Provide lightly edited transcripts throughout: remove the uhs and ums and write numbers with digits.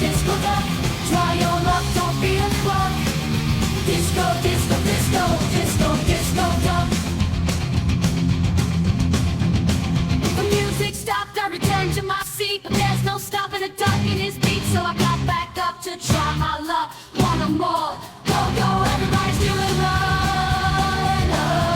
disco duck. Try your luck, don't be a cluck. Disco, disco, disco, disco, disco duck. The music stopped, I returned to my seat, but there's no stopping a duck in his beat, so I got back up to try my luck. One or more, go, go, everybody's doing love, love.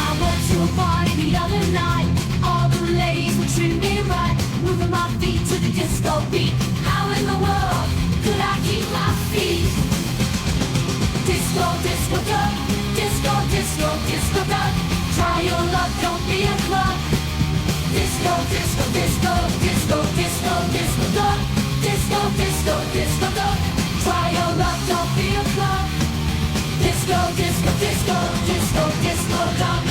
I went to a party the other night. All the ladies were treating me right, moving my feet to the disco beat. How in the world could I keep my feet? Disco, disco duck, disco, disco, disco duck. Try your luck, don't be a cluck. Disco, disco, disco, disco, disco, disco duck. Disco, disco, disco duck. Try your luck, don't be a cluck. Disco, disco, disco, disco, disco duck.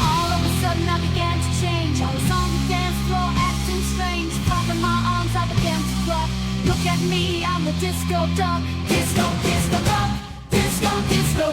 All of a sudden I began to change. I was on the dance floor acting strange, clapping my arms, I began to clap. Look at me, I'm the disco duck. Disco, disco duck. Disco, disco,